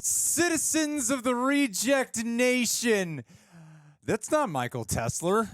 Citizens of the Reject Nation. That's not Michael Tesler.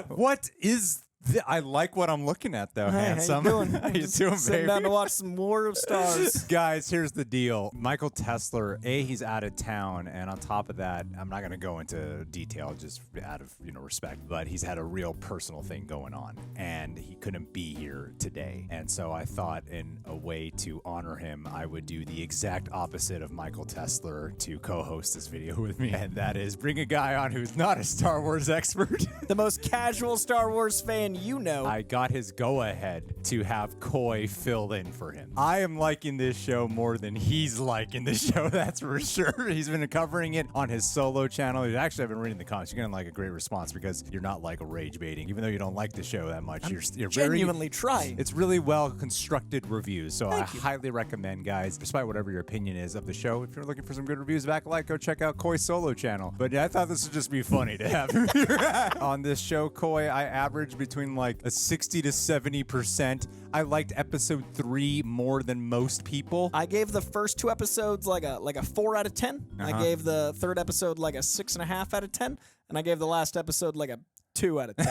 What is I like what I'm looking at, though, handsome. How you doing? How you doing, Sitting baby? down to watch some War of Stars. Guys, here's the deal. Michael Tesler, he's out of town, and on top of that, I'm not going to go into detail just out of respect, but he's had a real personal thing going on, and he couldn't be here today. And so I thought, in a way to honor him, I would do the exact opposite of Michael Tesler to co-host this video with me, and that is bring a guy on who's not a Star Wars expert. The most casual Star Wars fan you know. I got his go-ahead to have Coy fill in for him. I am liking this show more than he's liking the show, that's for sure. He's been covering it on his solo channel. Actually, I've been reading the comments. You're gonna like a great response because you're not like a rage baiting. Even though you don't like the show that much, you're genuinely trying. It's really well constructed reviews, so I highly recommend, guys, despite whatever your opinion is of the show, if you're looking for some good reviews of Acolyte, go check out Coy's solo channel. But yeah, I thought this would just be funny to have him here. On this show, Coy, I average between like a 60 to 70%. I liked episode 3 more than most people. I gave the first 2 episodes like a 4 out of 10. I gave the third episode like a 6.5 out of 10, and I gave the last episode like a 2 out of 10.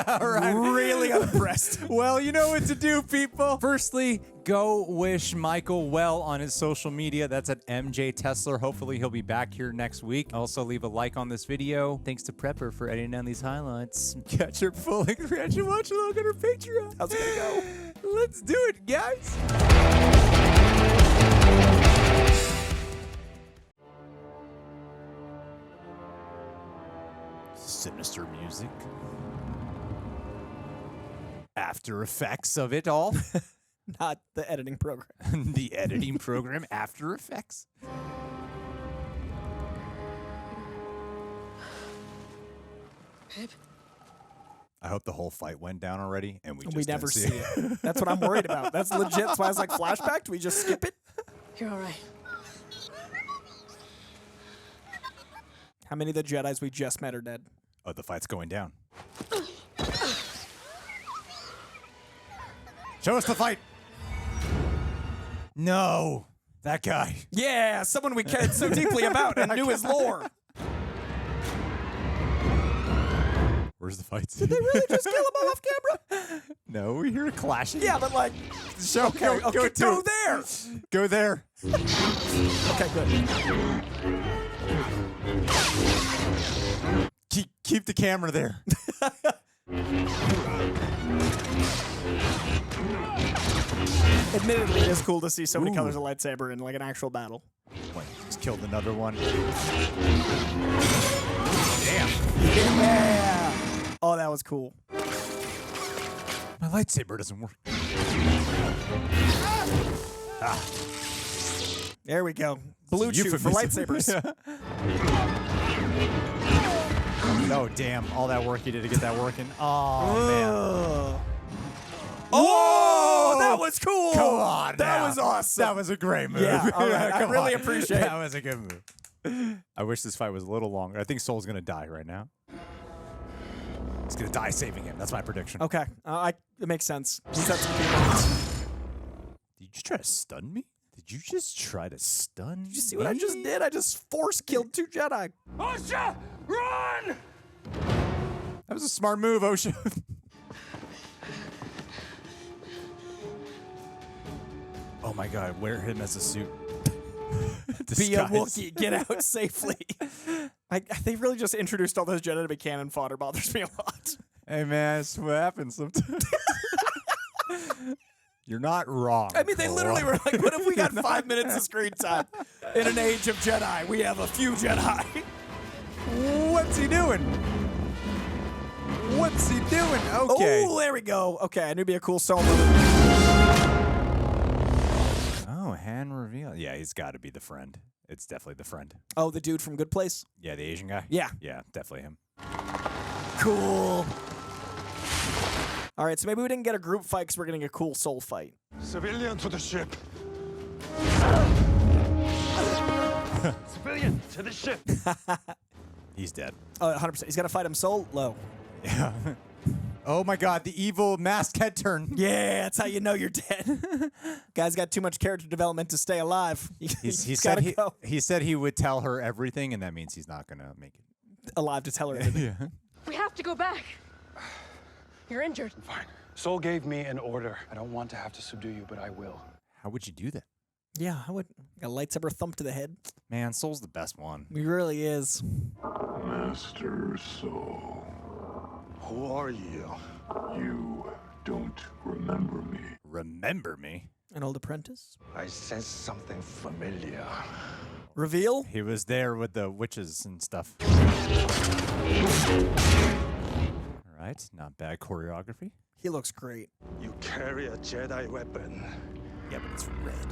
All right. Really unimpressed. Well, you know what to do, people. Firstly, go wish Michael well on his social media. That's at MJ Tesler. Hopefully, he'll be back here next week. Also, leave a like on this video. Thanks to Prepper for editing down these highlights. Catch her full reaction. Watch a look at her Patreon. How's it gonna go? Let's do it, guys. Sinister music. After Effects of it all. Not the editing program. The editing program, After Effects. Babe? I hope the whole fight went down already, and we just never didn't see it. That's what I'm worried about. That's legit. That's why I was like, flashback? Do we just skip it? You're all right. How many of the Jedis we just met are dead? Oh, the fight's going down. Show us the fight. No, that guy. Yeah, someone we cared so deeply about and knew his lore. Where's the fight? Did they really just kill him off camera? No, we hear a clashing. Yeah, but like, Show, okay, go there. Go there. Okay, good. Keep the camera there. Admittedly, it is cool to see so many colors of lightsaber in like an actual battle. Wait, just killed another one. Damn. Yeah. Oh, that was cool. My lightsaber doesn't work. Ah. There we go. Bluetooth for lightsabers. Oh, damn. All that work you did to get that working. Oh, man. Oh, that was cool. Come on. That was awesome. That was a great move. Yeah, all right. I really appreciate it. That was a good move. I wish this fight was a little longer. I think Soul's going to die right now. He's going to die saving him. That's my prediction. Okay. It makes sense. He's had some feelings. Did you just try to stun me? Did you just try to stun me? Did you see what I just did? I just force killed 2 Jedi. Osha, run! That was a smart move, Osha. Oh my god, wear him as a suit. Be a Wookiee. Get out safely. They really just introduced all those Jedi to be cannon fodder. Bothers me a lot. Hey man, that's what happens sometimes. You're not wrong. I mean, they literally were like, what if we got 5 minutes of screen time? In an age of Jedi, we have a few Jedi. What's he doing? What's he doing? Okay. Oh, there we go. Okay, I knew it'd be a cool solo. Oh, hand reveal. Yeah, he's got to be the friend. It's definitely the friend. Oh, the dude from Good Place? Yeah, the Asian guy? Yeah. Yeah, definitely him. Cool. All right, so maybe we didn't get a group fight because we're getting a cool soul fight. Civilian to the ship. Civilian to the ship. He's dead. Oh, 100%. He's got to fight him solo. Yeah. Oh my God, the evil masked head turn. Yeah, that's how you know you're dead. Guy's got too much character development to stay alive. He He's said gotta go he said he would tell her everything, and that means he's not gonna make it. alive to tell her everything. Yeah. We have to go back. You're injured. Fine. Soul gave me an order. I don't want to have to subdue you, but I will. How would you do that? Yeah, I would. A lightsaber thump to the head. Man, Soul's the best one. He really is. Master Soul, Who are you? you don't remember me. Remember me? An old apprentice. I sense something familiar. Reveal. He was there with the witches and stuff. All right, not bad choreography. He looks great. You carry a Jedi weapon, Yeah, but it's red.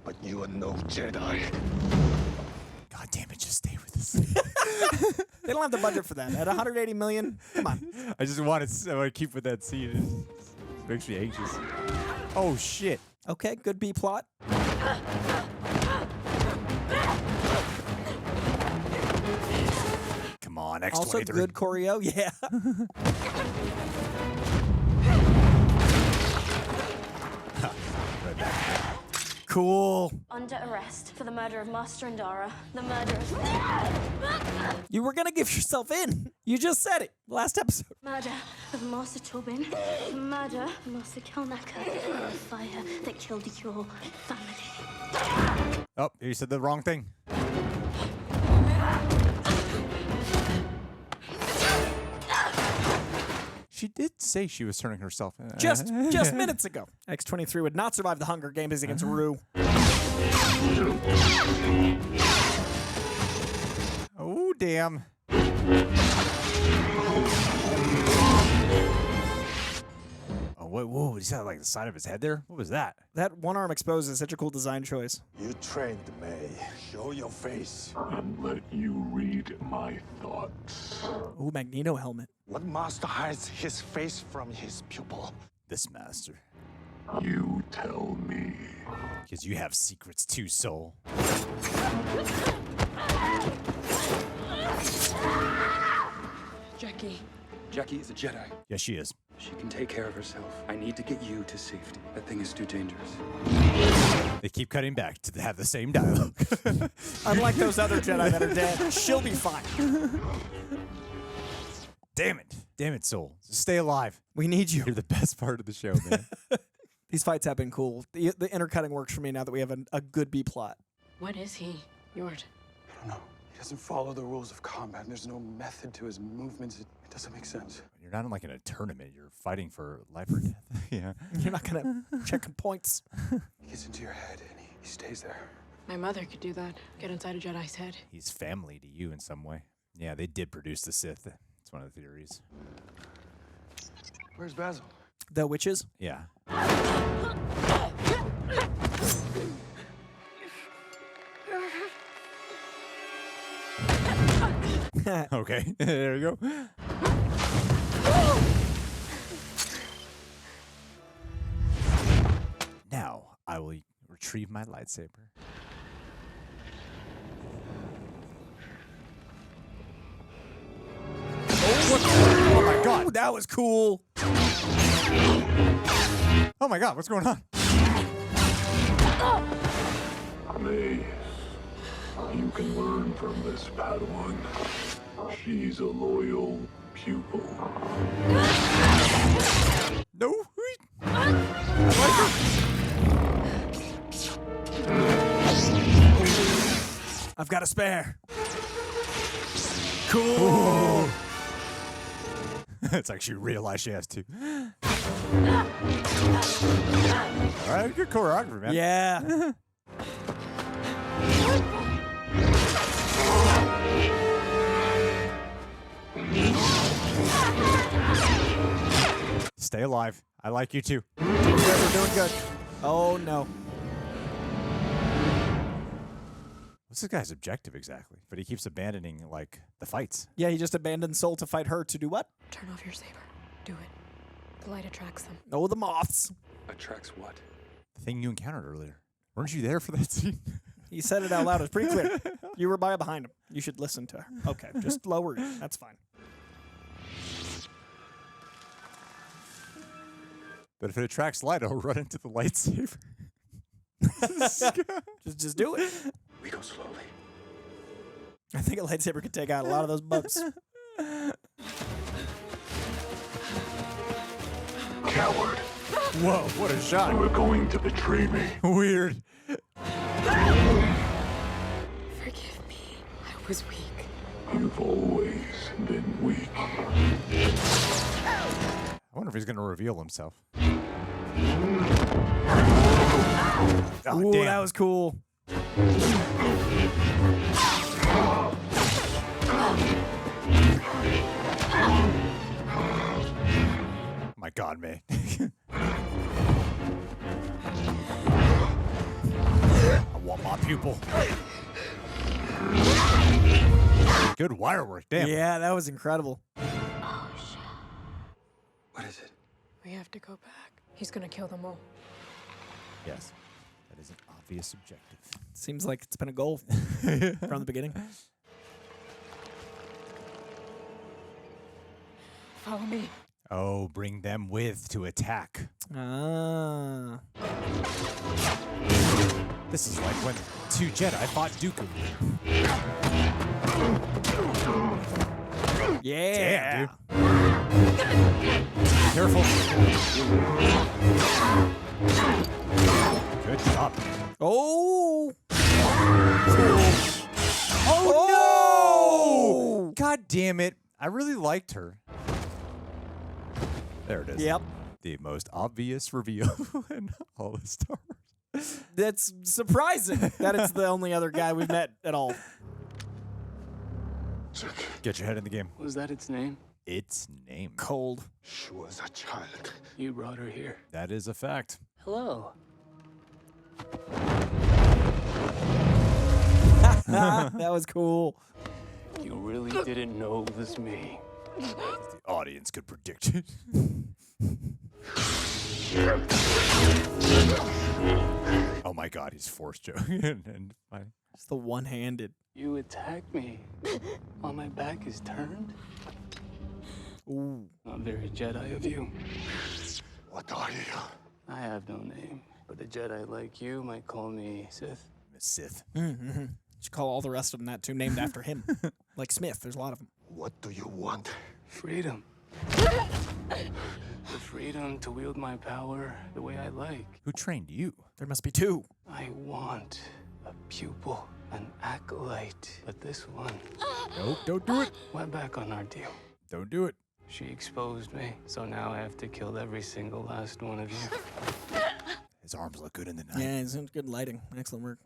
but you are no Jedi. God damn it, just stay with this. They don't have the budget for that. At 180 million, come on. I just want to keep with that scene. It just makes me anxious. Oh shit. Okay, good B plot. Come on, X23. Also good choreo, yeah. Right back. Cool. Under arrest for the murder of Master Indara, the murder of... You were gonna give yourself in. You just said it. Last episode. Murder of Master Tobin, the murder of Master Kelnacker, and the fire that killed your family. Oh, you said the wrong thing. She did say she was turning herself in. Just minutes ago. X-23 would not survive the Hunger Games against Rue. Oh, damn. Oh, whoa, is that like the side of his head there? What was that? That one arm exposed is such a cool design choice. You trained May. Show your face. And let you read my thoughts. Ooh, Magneto helmet. What master hides his face from his pupil? This master. You tell me. Because you have secrets too, Soul. Jecki. Jecki is a Jedi. Yes, she is. She can take care of herself. I need to get you to safety. That thing is too dangerous. They keep cutting back to have the same dialogue. Unlike those other Jedi that are dead, she'll be fine. Damn it. Damn it, Soul. Stay alive. We need you. You're the best part of the show, man. These fights have been cool. The intercutting works for me now that we have a good B plot. What is he? Yord. I don't know. He doesn't follow the rules of combat. There's no method to his movements. It doesn't make sense. You're not like in a tournament. You're fighting for life or death. Yeah. You're not gonna check points. He gets into your head and he stays there. My mother could do that. Get inside a Jedi's head. He's family to you in some way. Yeah, they did produce the Sith. It's one of the theories. Where's Basil? The witches. Yeah. Okay, there you go. Now I will retrieve my lightsaber. Oh my god! Ooh, that was cool. Oh my god, what's going on? May, you can learn from this Padawan. She's a loyal pupil. No. I've got a spare. Cool. It's like she realized she has to. All right, good choreography, man. Yeah. Stay alive. I like you too. We're doing good. Oh no. What's this guy's objective exactly? But he keeps abandoning like the fights. Yeah, he just abandoned Soul to fight her to do what? Turn off your saber. Do it. The light attracts them. Oh, the moths. Attracts what? The thing you encountered earlier. Weren't you there for that scene? He said it out loud. It's pretty clear. You were behind him. You should listen to her. Okay, just lower it. That's fine. But if it attracts light, it'll run into the lightsaber. Just do it. We go slowly. I think a lightsaber could take out a lot of those bugs. Coward. Whoa, what a shot. You were going to betray me. Weird. Forgive me. I was weak. You've always been weak. I wonder if he's going to reveal himself. Oh, Ooh, damn. that was cool. My God, Mae. I want my pupil. Good wire work, damn. Yeah, that was incredible. What is it? We have to go back. He's gonna kill them all. Yes, that is an obvious objective. Seems like it's been a goal from the beginning. Follow me. Oh, bring them with to attack. Ah. This is like when two Jedi fought Dooku. Yeah. Damn, dude. Careful. Good job. Oh. Oh, no! God damn it. I really liked her. There it is. Yep. The most obvious reveal in all of Star Wars. That's surprising that it's the only other guy we've met at all. Get your head in the game. Was that its name? Its name. Cold. She was a child. You brought her here. That is a fact. Hello. That was cool. You really didn't know it was me. The audience could predict it. Oh my God, he's forced joking. and It's the one-handed. You attacked me while my back is turned? Ooh. Not very Jedi of you. What are you? I have no name, but a Jedi like you might call me Sith. Miss Sith. Mm-hmm. Should call all the rest of them that too, named after him. Like Smith, there's a lot of them. What do you want? Freedom. The freedom to wield my power the way I like. Who trained you? There must be two. I want a pupil, an acolyte. But this one Nope, don't do it. went back on our deal. Don't do it. She exposed me, so now I have to kill every single last one of you. His arms look good in the night. Yeah, it's good lighting. Excellent work.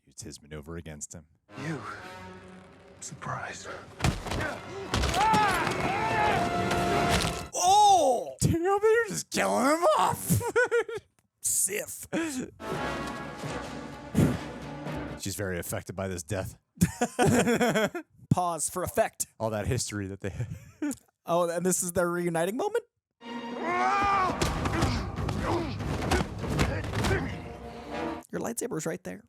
Used his maneuver against him. You. Surprise. Oh! Damn, they're just killing him off. Sith. She's very affected by this death. Pause for effect. All that history that they had. Oh, and this is their reuniting moment? Your lightsaber's right there.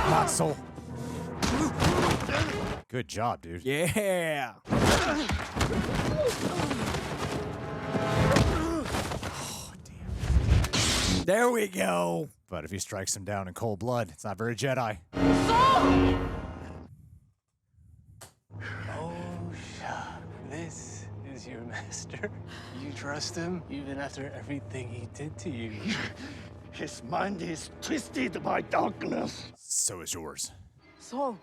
Not soul. Good job, dude. Yeah. Oh, damn. There we go. But if he strikes him down in cold blood, it's not very Jedi. Osha, this is your master. You trust him even after everything he did to you. His mind is twisted by darkness. So is yours. So,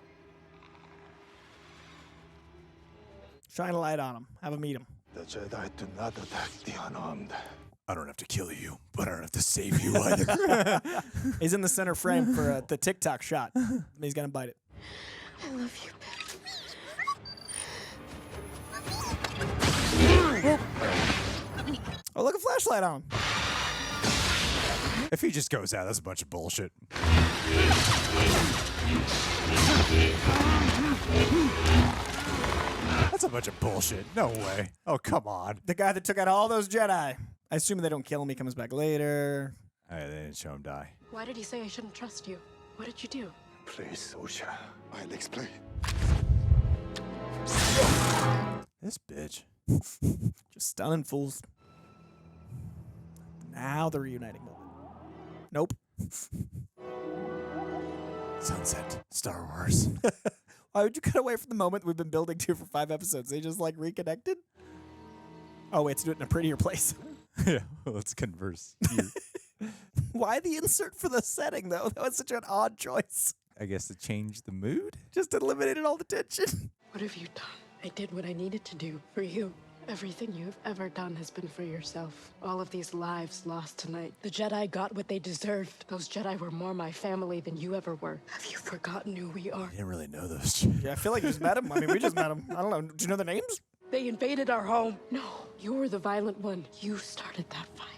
Shine a light on him. Have him meet him. The Jedi do not attack the unarmed. I don't have to kill you, but I don't have to save you either. He's in the center frame for the TikTok shot. He's going to bite it. I love you, Oh, look, a flashlight on him. If he just goes out, that's a bunch of bullshit. That's a bunch of bullshit. No way. Oh, come on. The guy that took out all those Jedi. I assume they don't kill him. He comes back later. They didn't show him die. Why did he say I shouldn't trust you? What did you do? Please, Osha. I'll explain. This bitch. Just stunning fools. Now the reuniting moment. Nope. Sunset. Star Wars. Why would you cut away from the moment we've been building to for 5 episodes? They just like reconnected? Oh, wait, to do it in a prettier place. Yeah, let's converse here. Why the insert for the setting, though? That was such an odd choice. I guess to change the mood? Just eliminated all the tension. What have you done? I did what I needed to do for you. Everything you've ever done has been for yourself. All of these lives lost tonight. The Jedi got what they deserved. Those Jedi were more my family than you ever were. Have you forgotten who we are? I didn't really know those. Yeah, I feel like you just met him. I mean, we just met him. I don't know. Do you know their names? They invaded our home. No, you're the violent one. You started that fire.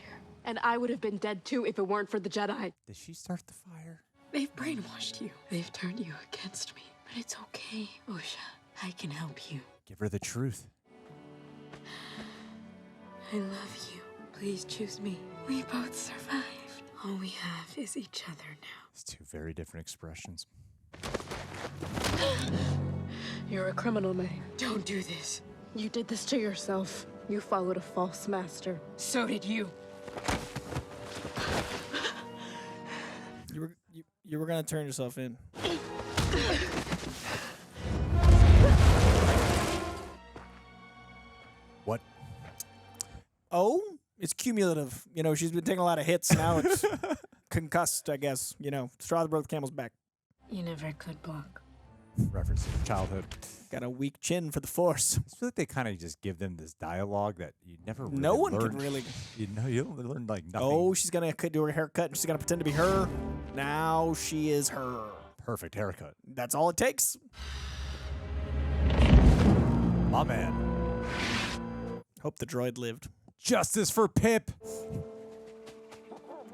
And I would have been dead too if it weren't for the Jedi. Did she start the fire? They've brainwashed you. They've turned you against me. But it's okay, Osha. I can help you. Give her the truth. I love you. Please choose me. We both survived. All we have is each other now. It's 2 very different expressions. You're a criminal, Mae. Don't do this. You did this to yourself. You followed a false master. So did you. You were gonna turn yourself in. What? Oh, it's cumulative. You know, she's been taking a lot of hits. Now it's concussed, I guess. You know, straw that broke the camel's back. You never could block. Reference to childhood. Got a weak chin for the Force. I feel like they kind of just give them this dialogue that you never really No one learn. can really. You know, you don't learn like nothing. Oh, she's gonna do her haircut and she's gonna pretend to be her. Now she is her. Perfect haircut. That's all it takes. My man. Hope the droid lived. Justice for Pip.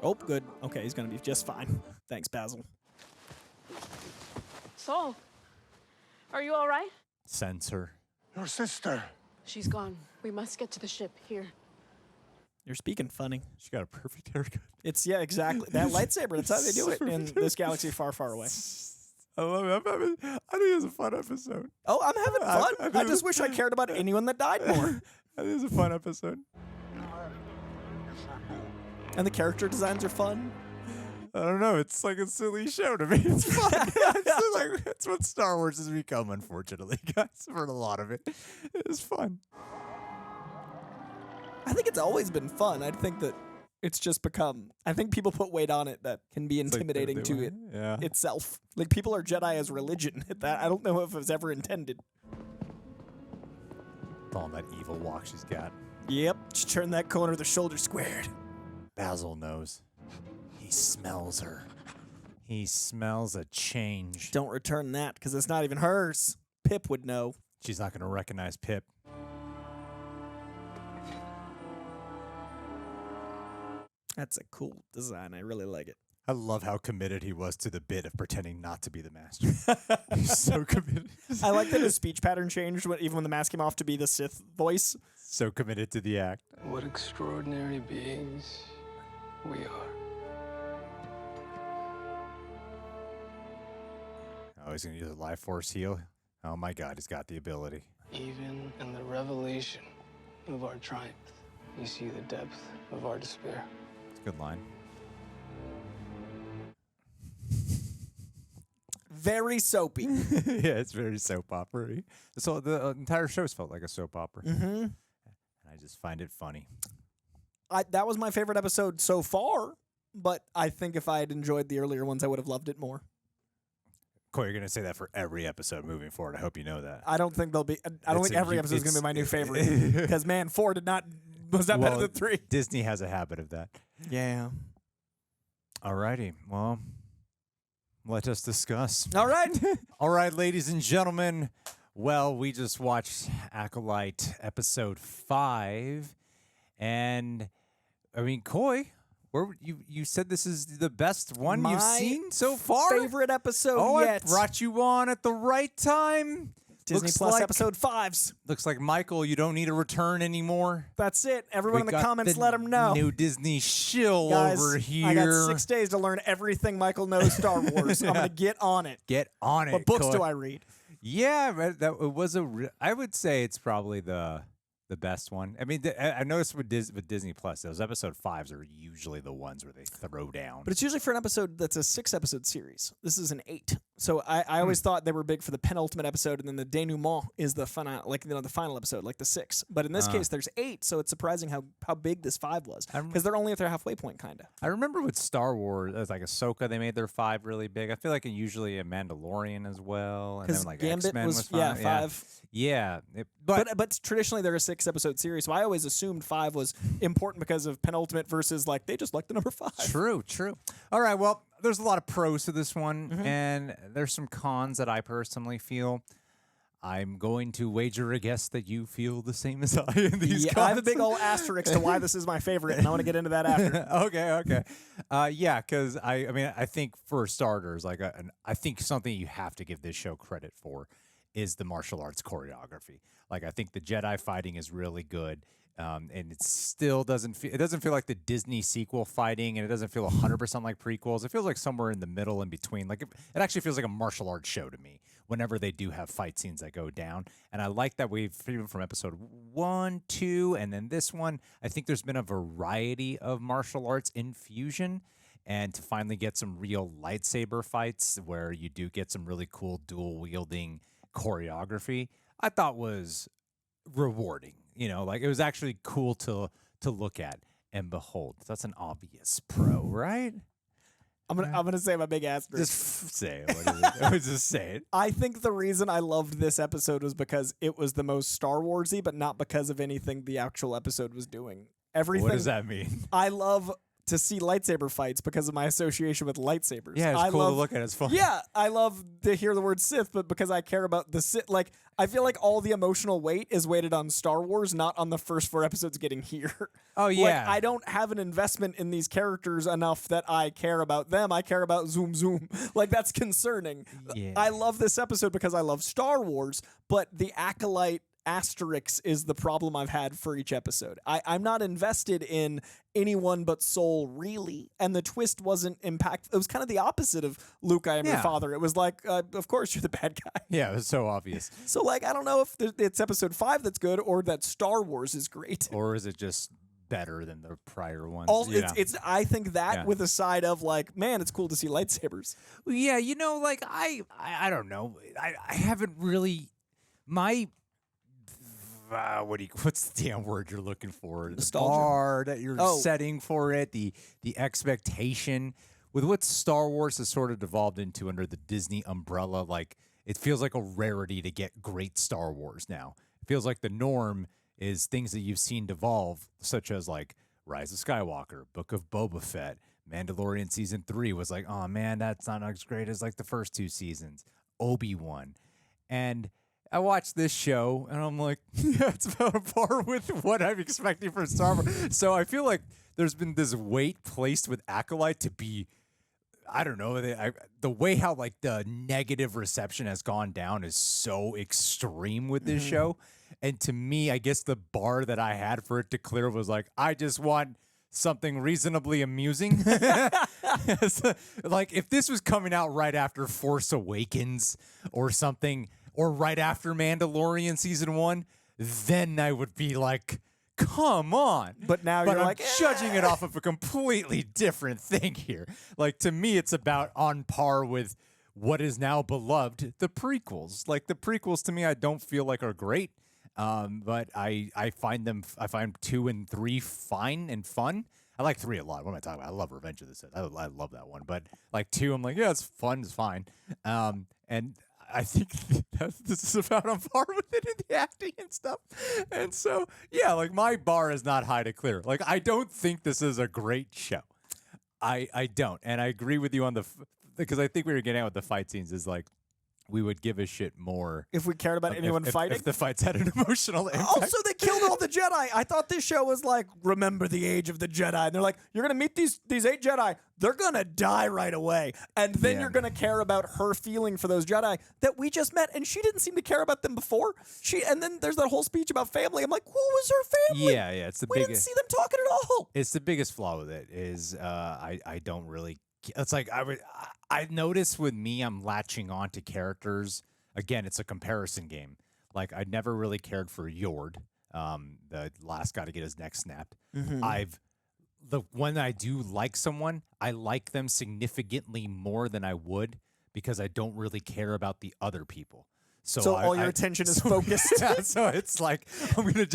Oh, good. Okay, he's gonna be just fine. Thanks, Basil. Saul, are you all right? Censor. Your sister. She's gone. We must get to the ship here. You're speaking funny. She got a perfect haircut. It's, yeah, exactly. That lightsaber, that's how they do it in this galaxy far, far away. I love it. I think it's a fun episode. Oh, I'm having fun. I I just wish I cared about anyone that died more. I think it's a fun episode. And the character designs are fun. I don't know. It's like a silly show to me. It's fun. It's what Star Wars has become, unfortunately, guys. For a lot of it, it's fun. I think it's always been fun. I think that it's just become. I think people put weight on it that can be intimidating they to went- it yeah. itself. Like people are Jedi as religion. That I don't know if it was ever intended. All that evil walk she's got. Yep, she turned that corner, the shoulder squared. Basil knows. He smells her. He smells a change. Don't return that because it's not even hers. Pip would know. She's not going to recognize Pip. That's a cool design. I really like it. I love how committed he was to the bit of pretending not to be the master. He's so committed. I like that his speech pattern changed even when the mask came off to be the Sith voice. So committed to the act. What extraordinary beings we are. Oh, he's going to use a life force heal. Oh my God, he's got the ability. Even in the revelation of our triumph, you see the depth of our despair. It's a good line. Very soapy. Yeah, it's very soap opera-y. So the entire show's felt like a soap opera. Mm-hmm. And I just find it funny. That was my favorite episode so far, but I think if I had enjoyed the earlier ones, I would have loved it more. Corey, you're going to say that for every episode moving forward. I hope you know that. I don't think they'll be. I don't It's think every episode is going to be my new favorite because man, 4 was not better than 3. Disney has a habit of that. Yeah. Alrighty, well, let us discuss. All right. All right, ladies and gentlemen. Well, we just watched Acolyte episode 5, and I mean, Coy, you said this is the best one you've My seen so far. Favorite episode Oh, yet. I brought you on at the right time. Disney Looks Plus like- episode 5s. Looks like Michael, you don't need a return anymore. That's it. Everyone in the got comments, let him know. New Disney shill Guys, over here. I got 6 days to learn everything Michael knows Star Wars. I'm going to get on it. Get on it. What books Coy. do I read? Yeah, but that it was I would say it's probably the best one. I mean, I noticed with Disney Plus, those episode 5s are usually the ones where they throw down. But it's usually for an episode that's a 6-episode series. This is an 8. So I always thought they were big for the penultimate episode, and then the denouement is the final, the final episode, like the 6. But in this case, there's 8, so it's surprising how big this 5 was, because they're only at their halfway point, kind of. I remember with Star Wars, it was like Ahsoka, they made their 5 really big. I feel like usually a Mandalorian as well, and then like Gambit X-Men was 5. 5. Yeah, But traditionally they're a 6-episode series, so I always assumed 5 was important because of penultimate versus like they just like the number 5. True. All right, well, there's a lot of pros to this one, and there's some cons that I personally feel. I'm going to wager a guess that you feel the same as I in these cons. I have a big old asterisk to why this is my favorite, and I want to get into that after. Okay. Yeah, because I think for starters, I think something you have to give this show credit for is the martial arts choreography. Like, I think the Jedi fighting is really good. And it still doesn't feel like the Disney sequel fighting, and it doesn't feel 100% like prequels. It feels like somewhere in the middle, in between. Like, it actually feels like a martial arts show to me whenever they do have fight scenes that go down. And I like that we've, even from episode 1, 2, and then this one, I think there's been a variety of martial arts infusion. And to finally get some real lightsaber fights where you do get some really cool dual wielding choreography, I thought was rewarding. Like, it was actually cool to look at and behold. That's an obvious pro, right? I'm gonna say my big asterisk. Just say it. What is it? I was just say it. I think the reason I loved this episode was because it was the most Star Warsy, but not because of anything the actual episode was doing. Everything. What does that mean? I love to see lightsaber fights because of my association with lightsabers. Yeah, it's cool to look at. It's fun. Yeah, I love to hear the word Sith, but because I care about the Sith, like, I feel like all the emotional weight is weighted on Star Wars, not on the first 4 episodes getting here. Oh, yeah. Like, I don't have an investment in these characters enough that I care about them. I care about Zoom Zoom. Like, that's concerning. Yeah. I love this episode because I love Star Wars, but the Acolyte asterisk is the problem I've had for each episode. I'm not invested in anyone but Soul, really, and the twist wasn't impactful. It was kind of the opposite of Luke, I am your father. It was like, of course you're the bad guy. Yeah, it was so obvious. So, like, I don't know if it's episode 5 that's good or that Star Wars is great. Or is it just better than the prior ones? It's I think that with a side of, like, man, it's cool to see lightsabers. Yeah, like, I don't know. I haven't really, my what's the damn word you're looking for? Nostalgia. The bar that you're setting for it, the expectation with what Star Wars has sort of devolved into under the Disney umbrella. Like, it feels like a rarity to get great Star Wars now. It feels like the norm is things that you've seen devolve, such as like Rise of Skywalker, Book of Boba Fett, Mandalorian season 3 was like, oh man, that's not as great as like the first 2 seasons. Obi-Wan, and I watched this show, and I'm like, yeah, it's about a par with what I'm expecting from Star Wars. So I feel like there's been this weight placed with Acolyte to be, I don't know, the way how like the negative reception has gone down is so extreme with this show. And to me, I guess the bar that I had for it to clear was like, I just want something reasonably amusing. Like, if this was coming out right after Force Awakens or something, or right after Mandalorian season 1, then I would be like, come on. But now you're I'm like, judging it off of a completely different thing here. Like, to me, it's about on par with what is now beloved, the prequels. Like, the prequels to me, I don't feel like are great. But I find 2 and 3 fine and fun. I like 3 a lot. What am I talking about? I love Revenge of the Sith. I love that one. But like 2, I'm like, yeah, it's fun. It's fine. And I think this is about on par with it in the acting and stuff. And so, yeah, like, my bar is not high to clear. Like, I don't think this is a great show. I don't. And I agree with you on because I think we were getting out with the fight scenes is like, we would give a shit more If we cared about anyone fighting. if the fights had an emotional impact. Also, they killed all the Jedi. I thought this show was like, remember the age of the Jedi. And they're like, you're going to meet these 8 Jedi. They're going to die right away. And then you're going to care about her feeling for those Jedi that we just met. And she didn't seem to care about them before. And then there's that whole speech about family. I'm like, who was her family? Yeah, it's the we biggest. didn't see them talking at all. It's the biggest flaw with it is I don't really. It's like I notice with me, I'm latching on to characters. Again, it's a comparison game. Like, I never really cared for Yord, the last guy to get his neck snapped. When I do like someone, I like them significantly more than I would because I don't really care about the other people. So all your attention is focused. Yeah, so it's like I'm gonna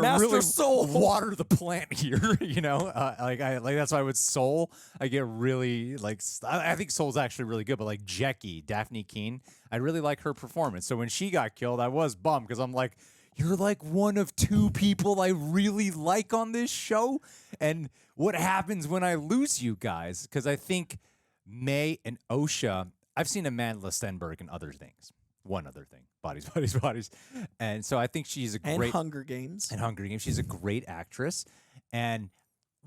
Master really Soul. water the plant here, you know. That's why with Soul I get really like I think Soul's actually really good, but like Jecki, Daphne Keene, I really like her performance. So when she got killed, I was bummed because I'm like, you're like one of 2 people I really like on this show, and what happens when I lose you guys? Because I think Mae and Osha. I've seen Amanda Stenberg in other things. One other thing. Bodies. And so I think she's a great... And Hunger Games. She's a great actress. And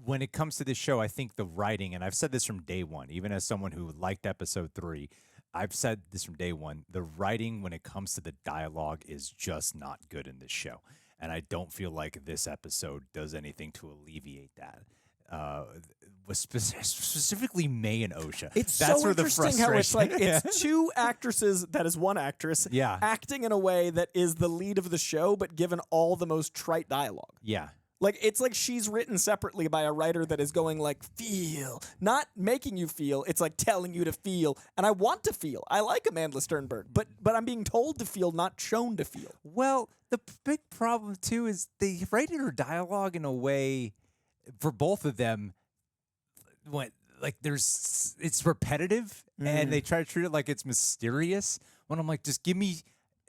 when it comes to this show, I think the writing, and I've said this from day one, even as someone who liked episode 3, I've said this from day one, the writing when it comes to the dialogue is just not good in this show. And I don't feel like this episode does anything to alleviate that. Specifically Mae and Osha. It's That's so where the interesting how it's like frustration- it's 2 actresses that is one actress acting in a way that is the lead of the show, but given all the most trite dialogue. Yeah. Like, it's like she's written separately by a writer that is going like, feel, not making you feel. It's like telling you to feel. And I want to feel. I like Amanda Sternberg, but I'm being told to feel, not shown to feel. Well, the big problem too is they write her dialogue in a way for both of them when like it's repetitive and they try to treat it like it's mysterious when I'm like, just give me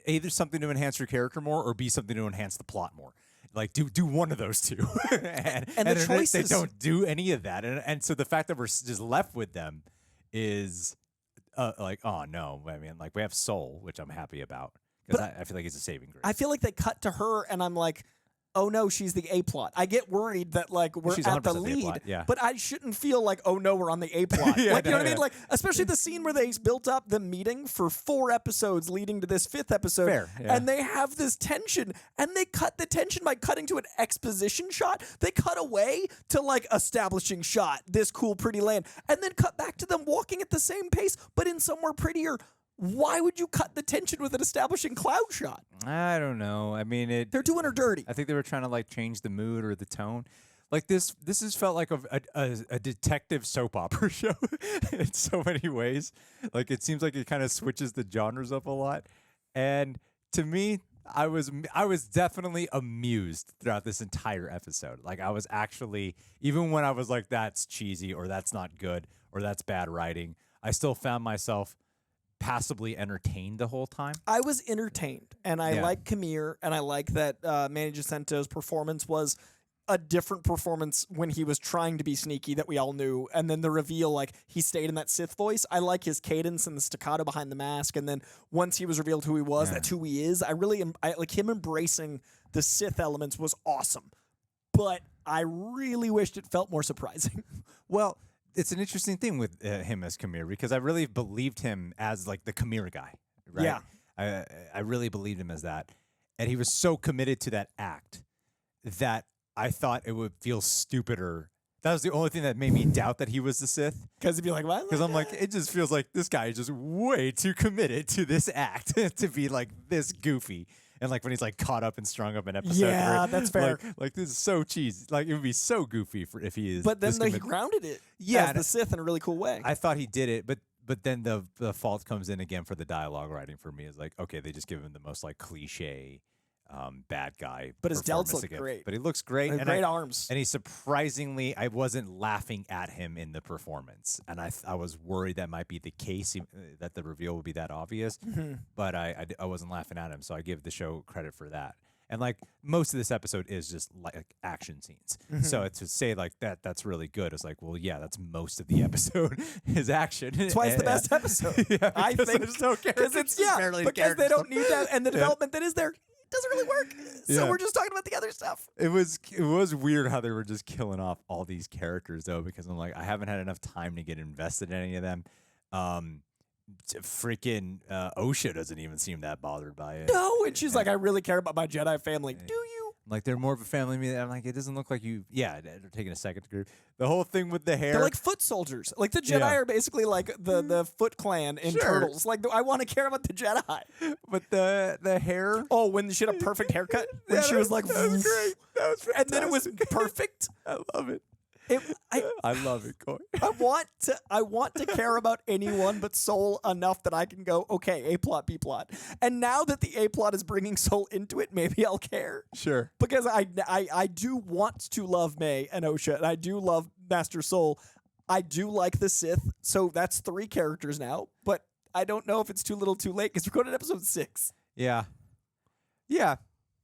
either something to enhance your character more or be something to enhance the plot more. Like do one of those two. and the choices, they don't do any of that. And so the fact that we're just left with them is like, oh no. I mean, like we have Soul, which I'm happy about because I feel like it's a saving grace. I feel like they cut to her and I'm like, oh no, she's the A plot. I get worried that like we're she's at the 100% lead, yeah. But I shouldn't feel like, oh no, we're on the A plot. Yeah, like, you know what I yeah. mean? Like, especially the scene where they built up the meeting for 4 episodes leading to this 5th episode. Fair, yeah. And they have this tension and they cut the tension by cutting to an exposition shot. They cut away to like establishing shot, this cool, pretty land, and then cut back to them walking at the same pace, but in somewhere prettier. Why would you cut the tension with an establishing cloud shot? I don't know. I mean, They're doing her dirty. I think they were trying to like change the mood or the tone. Like this has felt like a detective soap opera show in so many ways. Like it seems like it kind of switches the genres up a lot. And to me, I was definitely amused throughout this entire episode. Like I was actually, even when I was like, that's cheesy or that's not good or that's bad writing, I still found myself passively entertained the whole time. I was entertained, and I like Qimir, and I like that Manny Jacinto's performance was a different performance when he was trying to be sneaky that we all knew, and then the reveal, like, he stayed in that Sith voice. I like his cadence and the staccato behind the mask, and then once he was revealed who he was, that's who he is. I like him embracing the Sith elements was awesome, but I really wished it felt more surprising. Well, it's an interesting thing with him as Qimir because I really believed him as like the Qimir guy, right? Yeah. I really believed him as that. And he was so committed to that act that I thought it would feel stupider. That was the only thing that made me doubt that he was the Sith. Because he'd be like, what? Because I'm like, it just feels like this guy is just way too committed to this act to be like this goofy. And like when he's like caught up and strung up in episode 3. That's fair. Like this is so cheesy. Like it would be so goofy if he is. But then this he committed. grounded it Yeah, as the Sith in a really cool way. I thought he did it, but then the fault comes in again for the dialogue writing for me. Is like, okay, they just give him the most like cliche bad guy. But his delts performance look again. great. But he looks great. And great arms. And he surprisingly, I wasn't laughing at him in the performance. And I was worried that might be the case, that the reveal would be that obvious. But I wasn't laughing at him. So I give the show credit for that. And like most of this episode is just like action scenes. So to say like that's really good is like, well, yeah, that's most of the episode is action. That's why it's the best episode. Yeah, I think there's no because it's because they don't need that, and the development that is there doesn't really work. So we're just talking about the other stuff. It was weird how they were just killing off all these characters though, because I'm like, I haven't had enough time to get invested in any of them. Freaking Osha doesn't even seem that bothered by it. No, and she's like, I really care about my Jedi family. Do you? Like they're more of a family to me. I'm like, it doesn't look like you. Yeah, they're taking a second degree. The whole thing with the hair. They're like foot soldiers. Like the Jedi are basically like the Foot Clan in Turtles. Like I want to care about the Jedi. But the hair. Oh, when she had a perfect haircut, when she was like, that was great. That was fantastic. And then it was perfect. I love it. I love it, Corey. I want to care about anyone but Soul enough that I can go, okay, A plot, B plot. And now that the A plot is bringing Soul into it, maybe I'll care. Sure. Because I do want to love Mae and Osha, and I do love Master Soul. I do like the Sith, so that's 3 characters now. But I don't know if it's too little too late, because we're going to episode 6. Yeah. Yeah.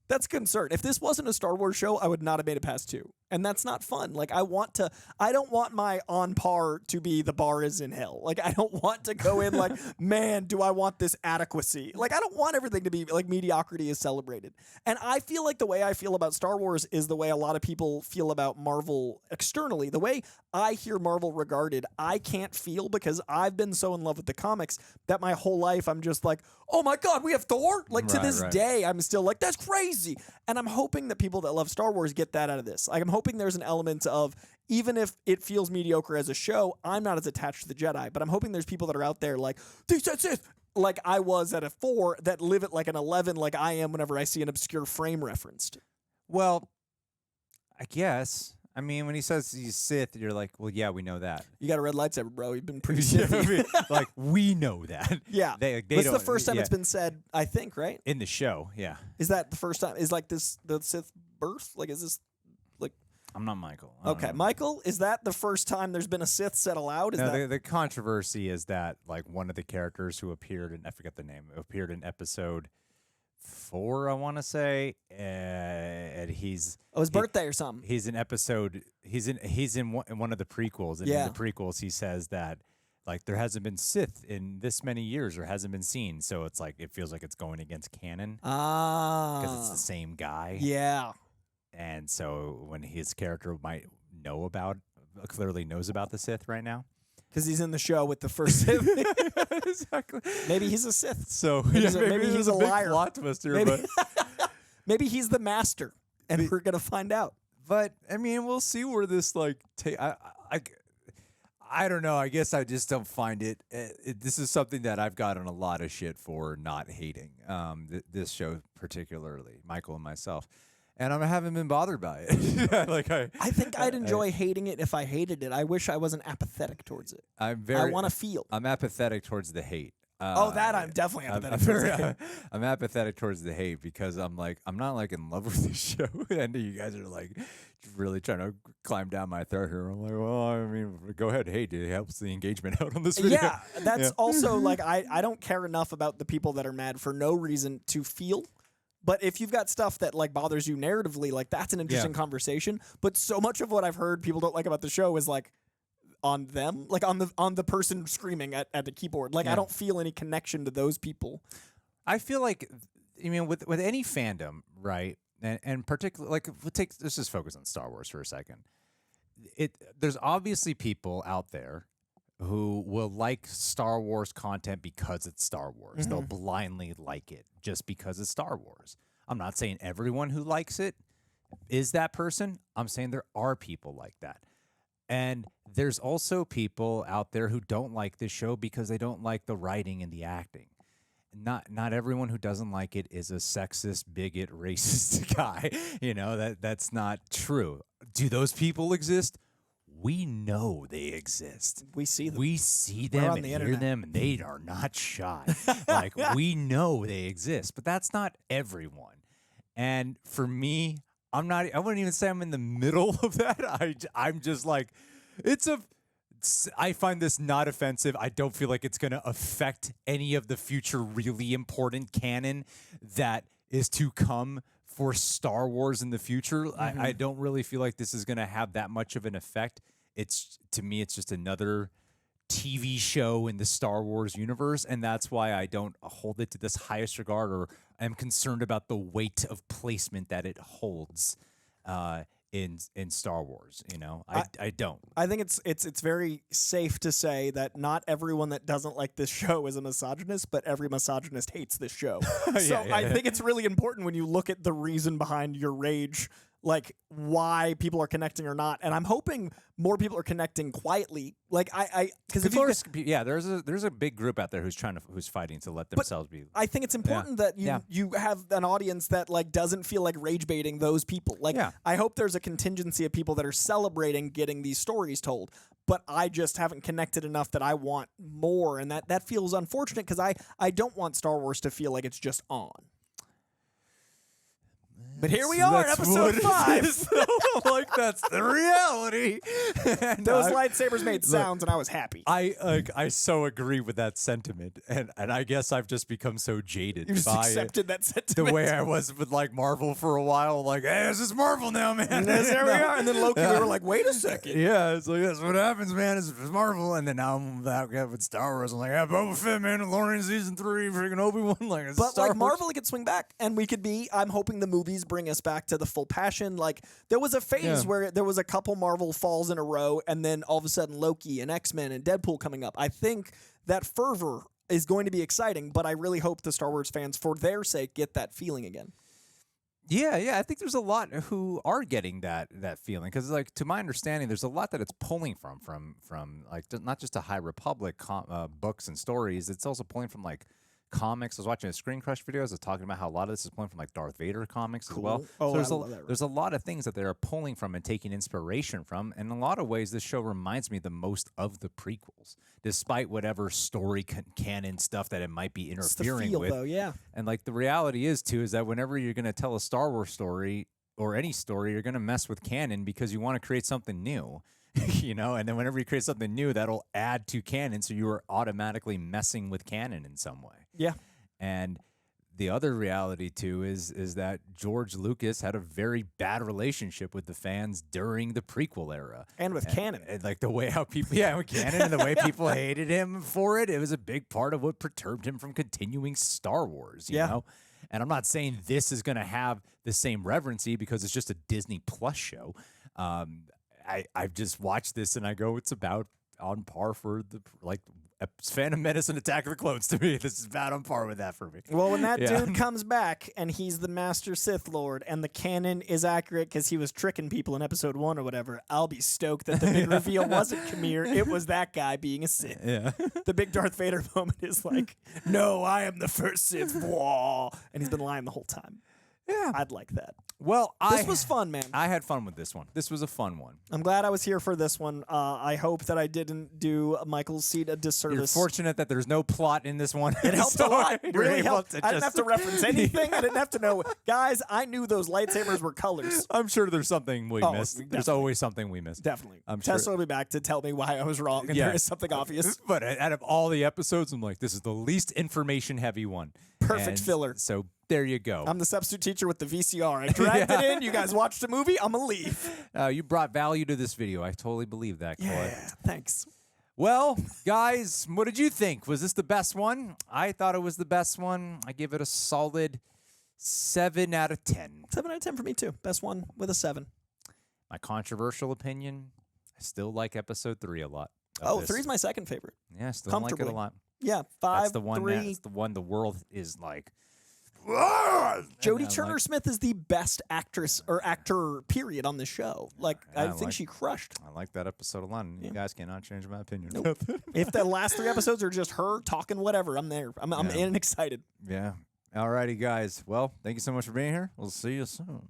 That's a concern. If this wasn't a Star Wars show, I would not have made it past 2. And that's not fun. Like, I don't want my on par to be the bar is in hell. Like, I don't want to go in like, man, do I want this adequacy? Like, I don't want everything to be like mediocrity is celebrated. And I feel like the way I feel about Star Wars is the way a lot of people feel about Marvel externally. The way I hear Marvel regarded, I can't feel because I've been so in love with the comics that my whole life I'm just like, oh my God, we have Thor? Like, to this day, I'm still like, that's crazy. And I'm hoping that people that love Star Wars get that out of this. Like, I'm hoping there's an element of, even if it feels mediocre as a show, I'm not as attached to the Jedi, but I'm hoping there's people that are out there like, they said Sith, like I was at a 4, that live at like an 11 like I am whenever I see an obscure frame referenced. Well, I guess. I mean, when he says he's Sith, you're like, well, yeah, we know that. You got a red lightsaber, bro. You've been pretty Sithy. Like, we know that. Yeah. That's the first time it's been said, I think, right? In the show, yeah. Is that the first time? Is like this the Sith birth? Like, is this like... I'm not Michael. Okay, Michael, is that the first time there's been a Sith said aloud? Is that... the controversy is that, like, one of the characters who appeared in, I forget the name, appeared in episode 4, I want to say, and he's his birthday or something. He's in episode. He's in one of the prequels, and in the prequels he says that like there hasn't been Sith in this many years or hasn't been seen, so it's like it feels like it's going against canon. Because it's the same guy. Yeah, and so when his character might know about, clearly knows about the Sith right now. Because he's in the show with the first Sith. Exactly. Maybe he's a Sith. So maybe he's a liar. Plot twist here, maybe, but maybe he's the master, and we're gonna find out. But I mean, we'll see where this like I don't know. I guess I just don't find it. This is something that I've gotten a lot of shit for not hating. This show particularly, Michael and myself. And I haven't been bothered by it. I think I'd enjoy hating it if I hated it. I wish I wasn't apathetic towards it. I want to feel. I'm apathetic towards the hate. I'm definitely apathetic. I'm apathetic towards the hate because I'm not like in love with this show. And you guys are like really trying to climb down my throat here. I'm like, well, I mean, go ahead, hate. It helps the engagement out on this video. Yeah, that's also like I don't care enough about the people that are mad for no reason to feel. But if you've got stuff that like bothers you narratively, like that's an interesting conversation. But so much of what I've heard people don't like about the show is like on them, like on the person screaming at the keyboard. Like I don't feel any connection to those people. I feel like, I mean, with any fandom, right? And particularly, like let's just focus on Star Wars for a second. There's obviously people out there who will like Star Wars content because it's Star Wars. They'll blindly like it just because it's Star Wars. I'm not saying everyone who likes it is that person. I'm saying there are people like that. And there's also people out there who don't like this show because they don't like the writing and the acting. Not everyone who doesn't like it is a sexist, bigot, racist guy. You know, that's not true. Do those people exist? We know they exist. We see them. We see them and hear them, and they are not shy. Like, we know they exist, but that's not everyone. And for me, I wouldn't even say I'm in the middle of that. I'm just like, I find this not offensive. I don't feel like it's going to affect any of the future really important canon that is to come for Star Wars in the future. I don't really feel like this is going to have that much of an effect. To me, it's just another TV show in the Star Wars universe, and that's why I don't hold it to this highest regard, or am concerned about the weight of placement that it holds in Star Wars. You know, I don't. I think it's very safe to say that not everyone that doesn't like this show is a misogynist, but every misogynist hates this show. I think it's really important when you look at the reason behind your rage, like why people are connecting or not. And I'm hoping more people are connecting quietly. Like because there's a big group out there who's fighting to let themselves be. I think it's important that you have an audience that like doesn't feel like rage baiting those people. Like I hope there's a contingency of people that are celebrating getting these stories told. But I just haven't connected enough that I want more, and that feels unfortunate because I don't want Star Wars to feel like it's just on. But here we are, episode 5. Like, that's the reality. Those lightsabers made sounds, and I was happy. I so agree with that sentiment, and I guess I've just become so jaded. You just by accepted that sentiment. The way I was with like Marvel for a while, like, hey, this is Marvel now, man. And there we are, and then Loki, we were like, wait a second. Yeah, it's like that's what happens, man. It's Marvel, and then now I'm back with Star Wars. I'm like, yeah, Boba Fett, Mandalorian season 3, freaking Obi-Wan, like, it's but Star like Wars. Marvel, it could swing back, and we could be. I'm hoping the movies bring us back to the full passion. Like there was a phase where there was a couple Marvel falls in a row, and then all of a sudden Loki and X-Men and Deadpool coming up. I think that fervor is going to be exciting, but I really hope the Star Wars fans, for their sake, get that feeling again. Yeah, I think there's a lot who are getting that feeling because, like, to my understanding, there's a lot that it's pulling from like not just the High Republic books and stories. It's also pulling from like comics. I was watching a Screen Crush video. I was talking about how a lot of this is pulling from like Darth Vader comics as well. Oh, So there's a lot of things that they are pulling from and taking inspiration from. And in a lot of ways, this show reminds me the most of the prequels, despite whatever story canon stuff that it might be interfering it's the feel, with. Though, yeah. And like the reality is too is that whenever you're going to tell a Star Wars story or any story, you're going to mess with canon because you want to create something new. You know, and then whenever you create something new, that'll add to canon, so you are automatically messing with canon in some way. Yeah. And the other reality too is that George Lucas had a very bad relationship with the fans during the prequel era, and with canon, and like the way how people, with canon, and the way people hated him for it. It was a big part of what perturbed him from continuing Star Wars. You know. And I'm not saying this is going to have the same reverency because it's just a Disney Plus show. I've just watched this and I go, it's about on par for the like Phantom Menace and Attack of the Clones to me. This is about on par with that for me. Well, when that dude comes back and he's the Master Sith Lord and the canon is accurate because he was tricking people in episode 1 or whatever, I'll be stoked that the big reveal wasn't Qimir. It was that guy being a Sith. Yeah. The big Darth Vader moment is like, no, I am the first Sith. Whoa. And he's been lying the whole time. Yeah. I'd like that. Well, this was fun, man. I had fun with this one. This was a fun one. I'm glad I was here for this one. I hope that I didn't do Michael's seat a disservice. You're fortunate that there's no plot in this one. It helped a lot. It really helped. I didn't have to just reference anything. I didn't have to know. Guys, I knew those lightsabers were colors. I'm sure there's something we missed. Definitely. There's always something we missed. Definitely. I'm sure. Tessa will be back to tell me why I was wrong, and there is something obvious. But out of all the episodes, I'm like, this is the least information-heavy one. Perfect filler. So there you go. I'm the substitute teacher with the VCR. I dragged it in. You guys watched the movie. I'm going to leave. You brought value to this video. I totally believe that, Coy. Yeah, thanks. Well, guys, what did you think? Was this the best one? I thought it was the best one. I give it a solid 7 out of 10. 7 out of 10 for me, too. Best one with a 7. My controversial opinion, I still like episode 3 a lot. 3 is my second favorite. Yeah, I still like it a lot. Yeah, 5, That's the one. 3. That's the one the world is like. Jodie Turner-Smith is the best actress or actor, period, on the show. Like, I think she crushed. I like that episode a lot. And you guys cannot change my opinion. Nope. If the last 3 episodes are just her talking whatever, I'm there. I'm in and excited. Yeah. All righty, guys. Well, thank you so much for being here. We'll see you soon.